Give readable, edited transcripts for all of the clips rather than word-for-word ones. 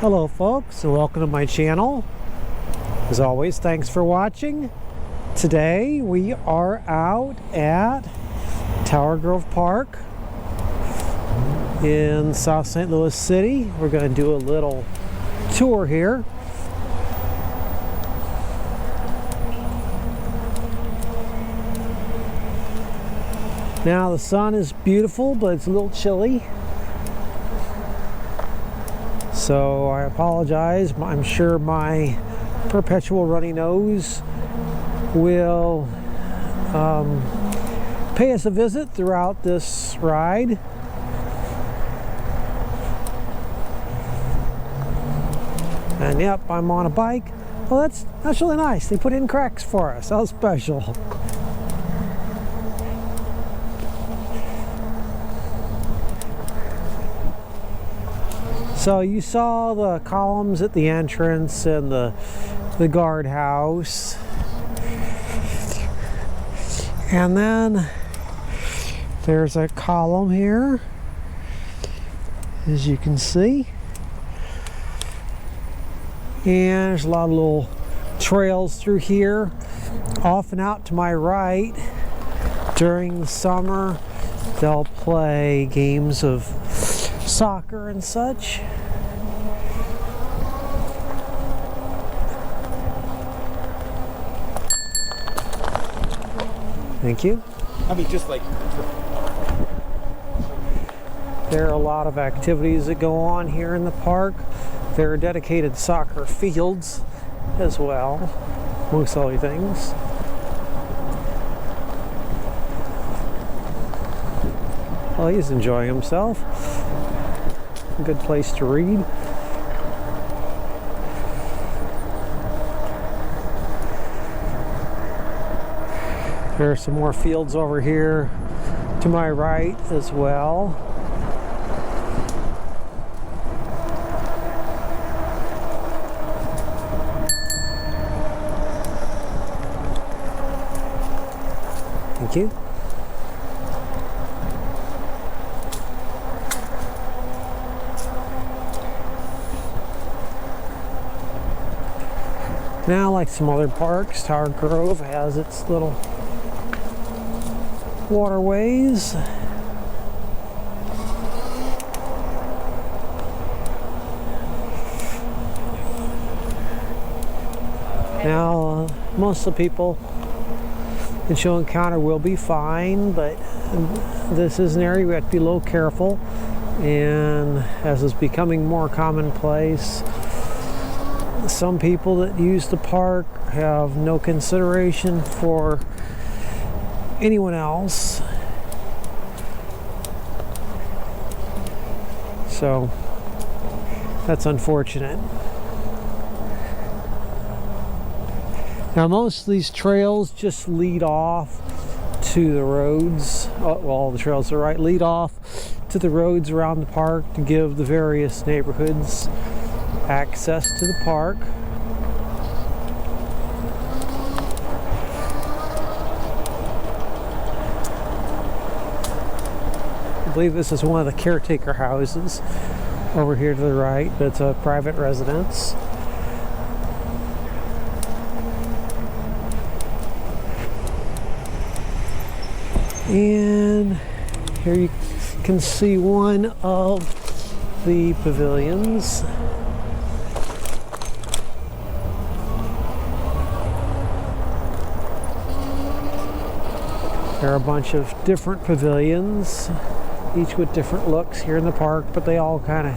Hello folks, and welcome to my channel. As always, thanks for watching. Today we are out at Tower Grove Park in South St. Louis City. We're going to do a little tour here. Now the sun is beautiful, but it's a little chilly. So I apologize. I'm sure my perpetual runny nose will pay us a visit throughout this ride. And yep, I'm on a bike. Well, that's really nice. They put in cracks for us. How special. So you saw the columns at the entrance and the guardhouse. And then there's a column here, as you can see. And there's a lot of little trails through here. Off and out to my right, during the summer, they'll play games of soccer and such. Thank you. I mean, just like... There are a lot of activities that go on here in the park. There are dedicated soccer fields as well, most other things. Well, he's enjoying himself. A good place to read. There are some more fields over here to my right as well. Thank you. Now, like some other parks, Tower Grove has its little waterways. Now, most of the people in Show Encounter will be fine, but this is an area we have to be a little careful. And as is becoming more commonplace, some people that use the park have no consideration for anyone else. So that's unfortunate. Now most of these trails just lead off to the roads. Well, all the trails are right, lead off to the roads around the park to give the various neighborhoods access to the park. I believe this is one of the caretaker houses over here to the right, but it's a private residence. And here you can see one of the pavilions. There are a bunch of different pavilions, each with different looks here in the park, but they all kind of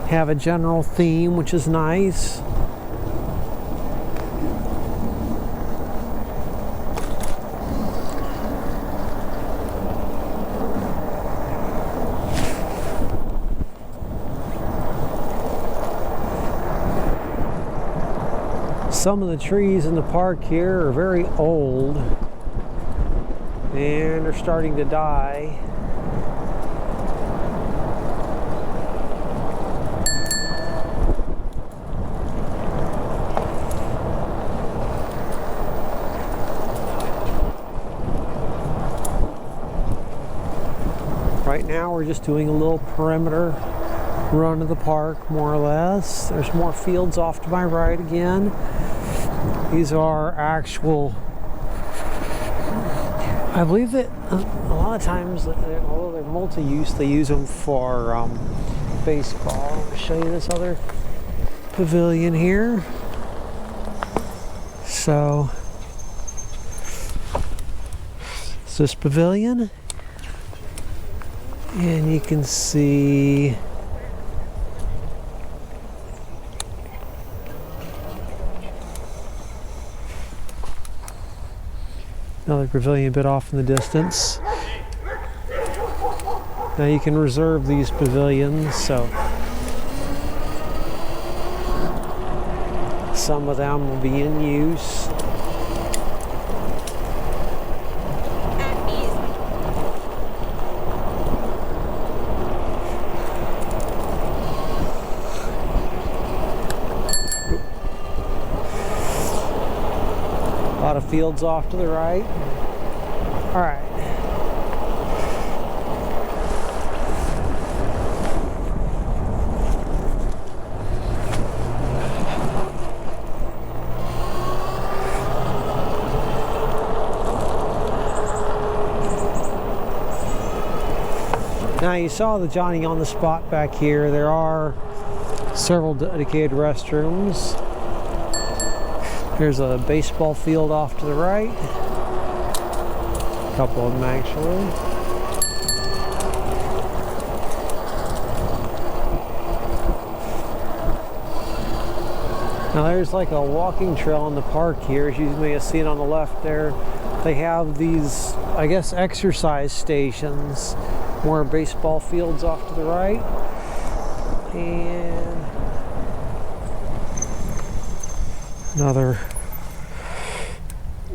have a general theme, which is nice. Some of the trees in the park here are very old and they're starting to die. Right now we're just doing a little perimeter run of the park, more or less. There's more fields off to my right again. These are actual, I believe that a lot of times, although they're multi-use, they use them for baseball. I'll show you this other pavilion here. So, it's this pavilion, and you can see another pavilion a bit off in the distance. Now you can reserve these pavilions, so some of them will be in use. A lot of fields off to the right. All right. Now you saw the Johnny on the Spot back here. There are several dedicated restrooms. Here's a baseball field off to the right. A couple of them actually. Now there's like a walking trail in the park here, as you may have seen on the left there. They have these, I guess, exercise stations. More baseball fields off to the right. And another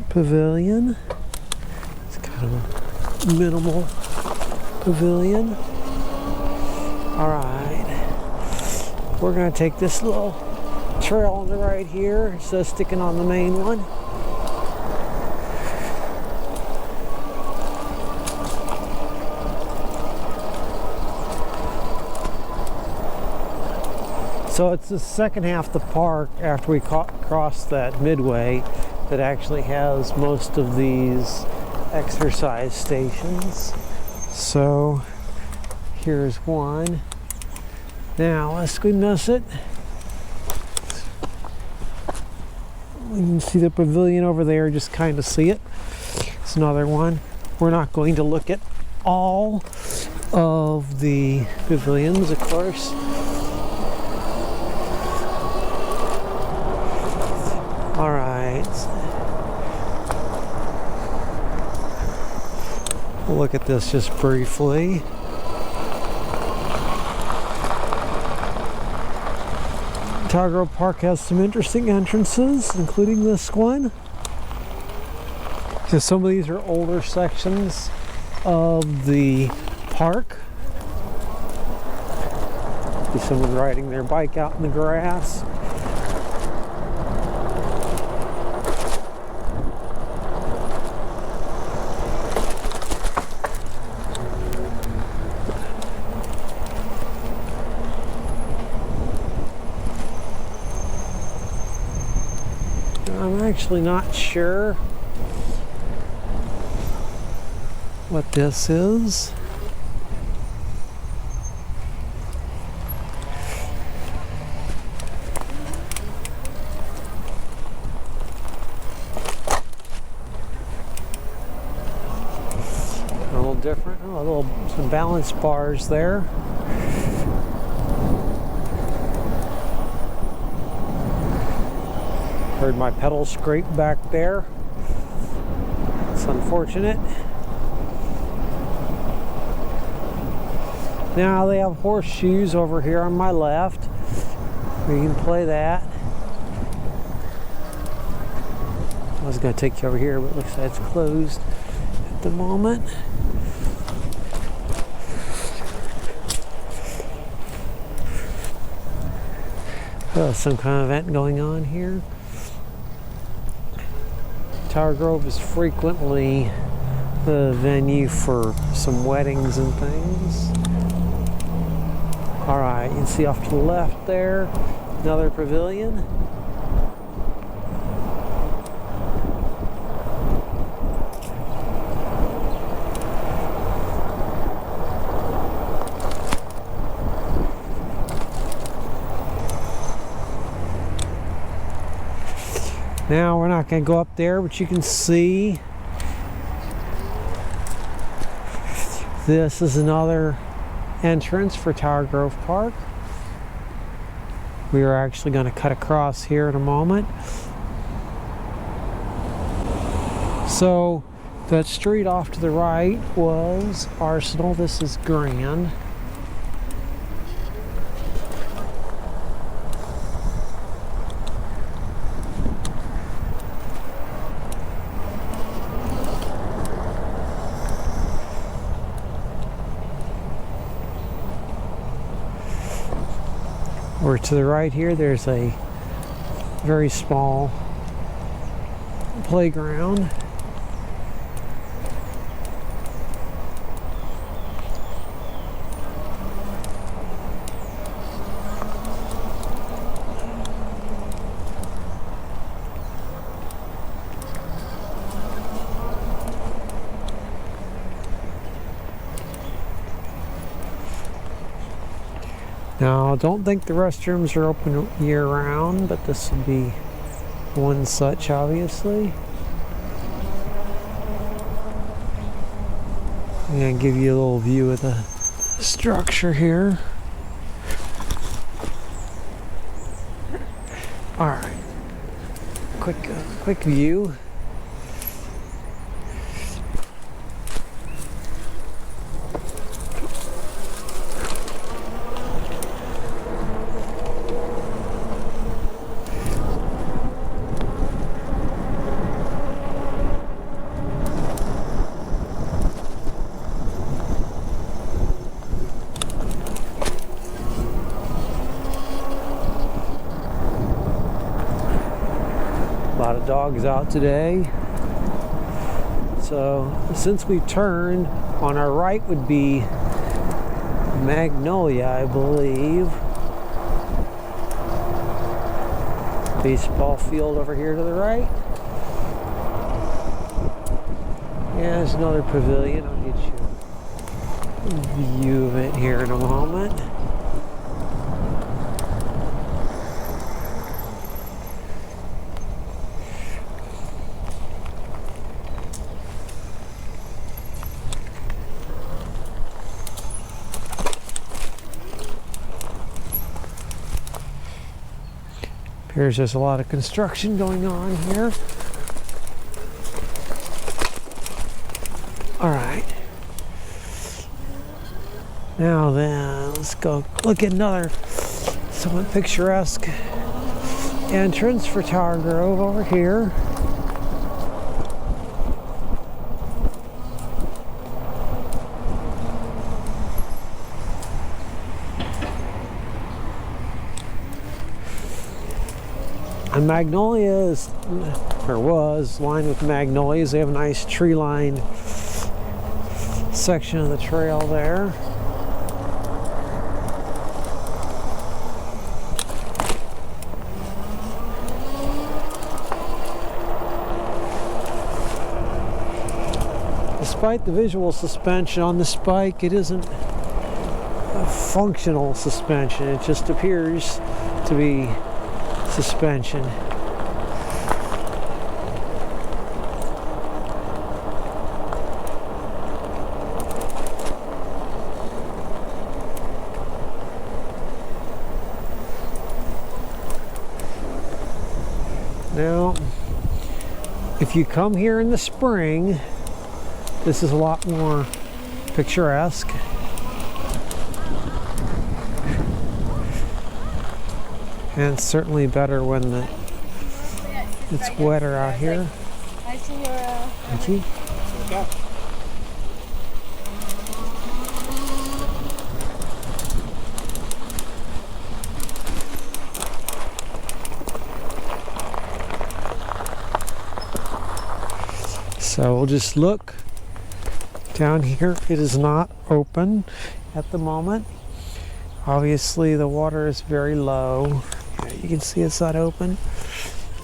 pavilion. It's kind of a minimal pavilion. All right. We're going to take this little trail on the right here instead of sticking on the main one. So it's the second half of the park after we cross that midway that actually has most of these exercise stations. So here's one. Now let's go miss it. You can see the pavilion over there, just kind of see it. It's another one. We're not going to look at all of the pavilions, of course. All right. We'll look at this just briefly. Tower Grove Park has some interesting entrances, including this one. So some of these are older sections of the park. See someone riding their bike out in the grass. I'm actually not sure what this is. A little different. Oh, some balance bars there. Heard my pedal scrape back there. It's unfortunate. Now they have horseshoes over here on my left. We can play that. I was going to take you over here, but it looks like it's closed at the moment. Some kind of event going on here. Tower Grove is frequently the venue for some weddings and things. All right, you can see off to the left there, another pavilion. Now we're not going to go up there, but you can see this is another entrance for Tower Grove Park. We are actually going to cut across here in a moment. So that street off to the right was Arsenal. This is Grand. Over to the right here, there's a very small playground. Now, I don't think the restrooms are open year-round, but this would be one such, obviously. I'm going to give you a little view of the structure here. All right, quick view. A lot of dogs out today. So since we turned, on our right would be Magnolia, I believe. Baseball field over here to the right. Yeah, there's another pavilion. I'll get you a view of it here in a moment. Appears there's a lot of construction going on here. All right. Now then, let's go look at another somewhat picturesque entrance for Tower Grove over here. And Magnolia is, or was, lined with magnolias. They have a nice tree-lined section of the trail there. Despite the visual suspension on this bike, it isn't a functional suspension. It just appears to be suspension. Now, if you come here in the spring, this is a lot more picturesque. And it's certainly better when it's wetter out here. I see your. Thank you. So we'll just look down here. It is not open at the moment. Obviously the water is very low. You can see it's not open,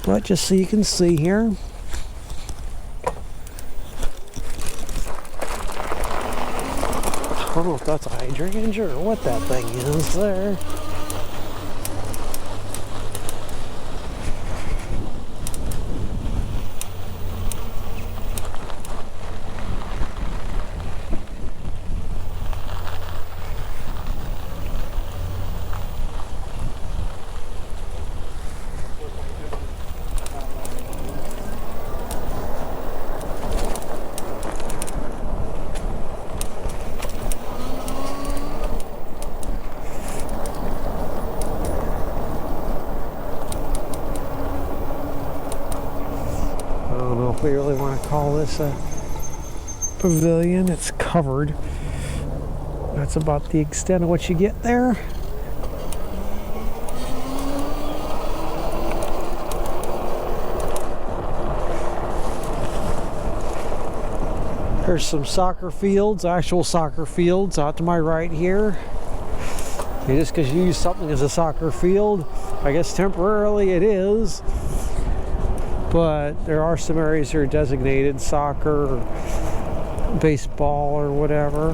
but just so you can see here, I don't know if that's a hydrangea or what that thing is there. We really want to call this a pavilion. It's covered. That's about the extent of what you get there. There's some soccer fields, actual soccer fields out to my right here. And just because you use something as a soccer field, I guess temporarily it is. But there are some areas that are designated soccer or baseball or whatever.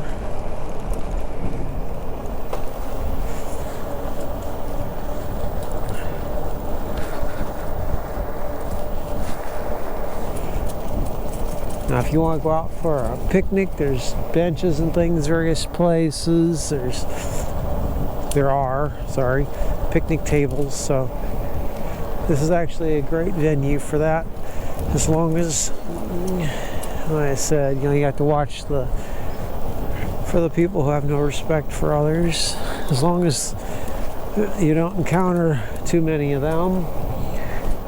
Now if you want to go out for a picnic, there's benches and things various places. There are picnic tables, so this is actually a great venue for that, as long as, like I said, you have to watch for the people who have no respect for others. As long as you don't encounter too many of them,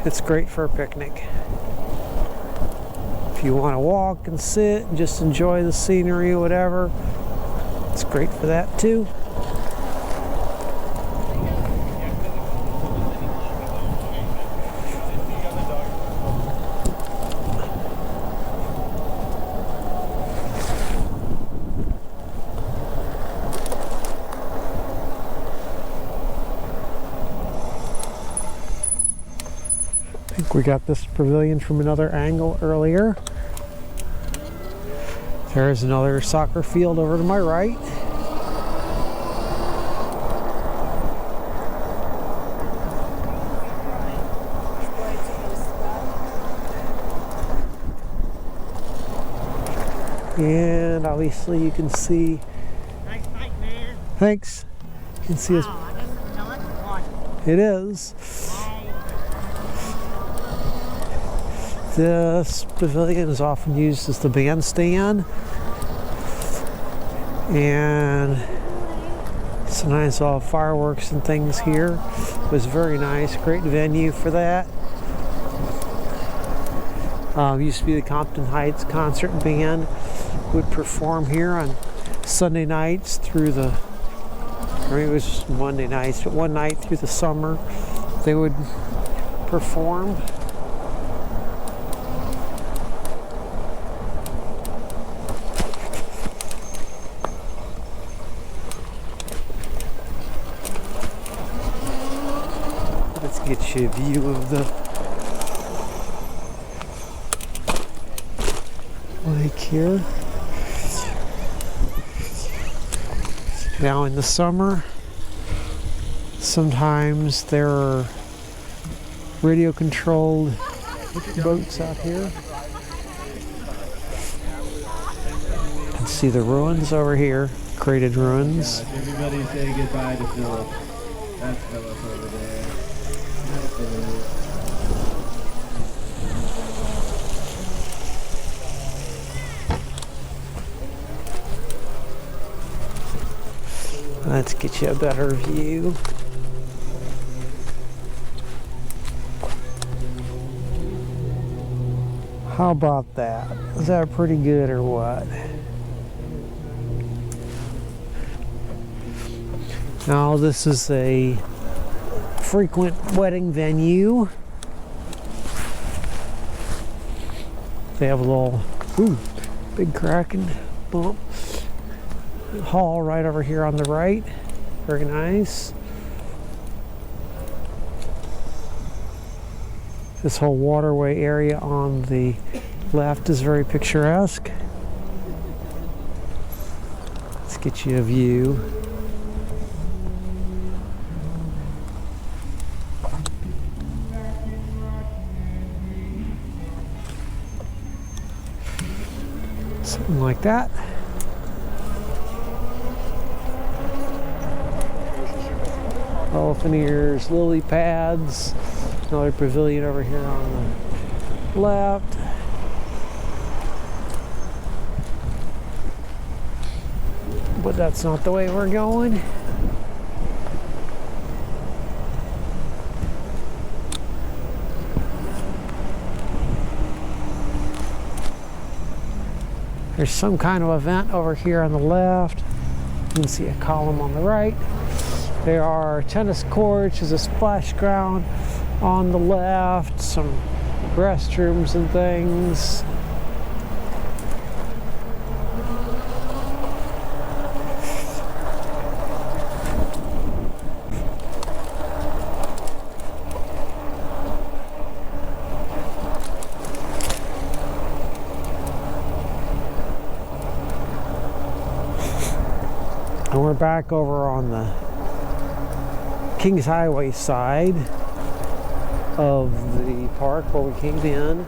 it's great for a picnic. If you want to walk and sit and just enjoy the scenery or whatever, it's great for that too. I think we got this pavilion from another angle earlier. There's another soccer field over to my right. And obviously you can see. Nice night, man. Thanks. You can see Wow, I didn't know it was. it is. This pavilion is often used as the bandstand, and sometimes all fireworks and things here. It was very nice, great venue for that. Used to be the Compton Heights Concert Band would perform here on Sunday nights through the, it was Monday nights, but one night through the summer they would perform. Let's get you a view of the lake here. Now in the summer, sometimes there are radio controlled boats out here. You can see the ruins over here, crated ruins. Everybody say goodbye to Philip. That's Philip over there. Hi, Philip. Let's get you a better view. How about that? Is that pretty good or what? Now this is a frequent wedding venue. They have a little, big cracking bump hall right over here on the right. Very nice. This whole waterway area on the left is very picturesque. Let's get you a view. Something like that. Elephant ears, lily pads, another pavilion over here on the left. But that's not the way we're going. There's some kind of event over here on the left. You can see a column on the right. There are tennis courts, there's a splash ground on the left, some restrooms and things. And we're back over on the Kings Highway side of the park where we came in.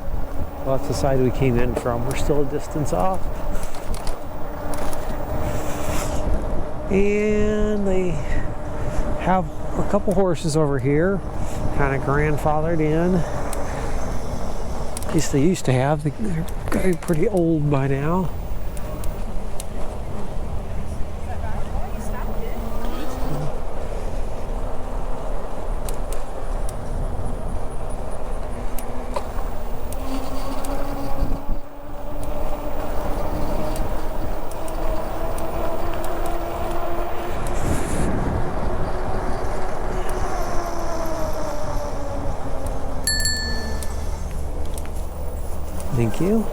Well, that's the side we came in from. We're still a distance off. And they have a couple horses over here, kind of grandfathered in. At least they used to have. They're getting pretty old by now. Thank you.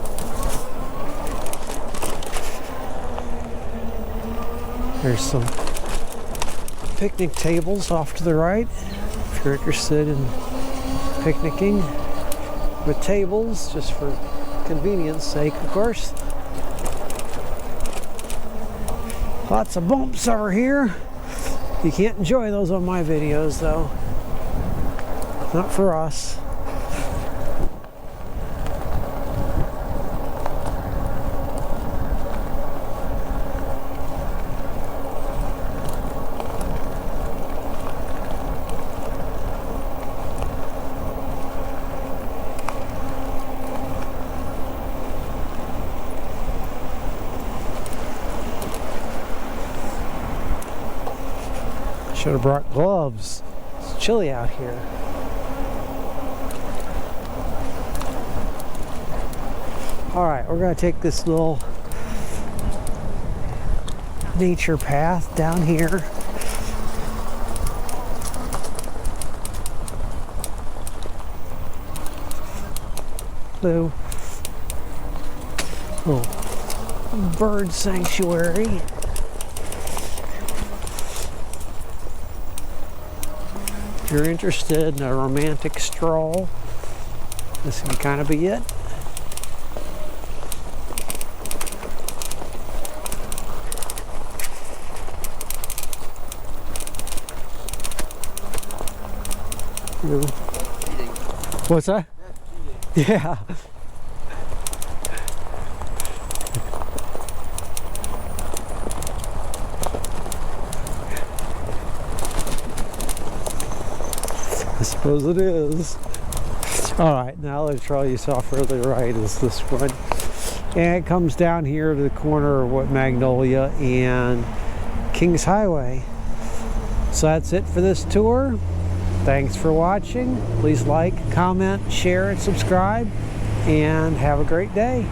There's some picnic tables off to the right if you're interested in picnicking with tables, just for convenience sake, of course. Lots of bumps over here. You can't enjoy those on my videos though. Not for us. Should have brought gloves. It's chilly out here. All right, we're gonna take this little nature path down here. Little bird sanctuary. If you're interested in a romantic stroll, this can kind of be it. What's that? Yeah. I suppose it is. All right, now the trail you saw further right is this one. And it comes down here to the corner of what Magnolia and Kings Highway. So that's it for this tour. Thanks for watching. Please like, comment, share, and subscribe. And have a great day.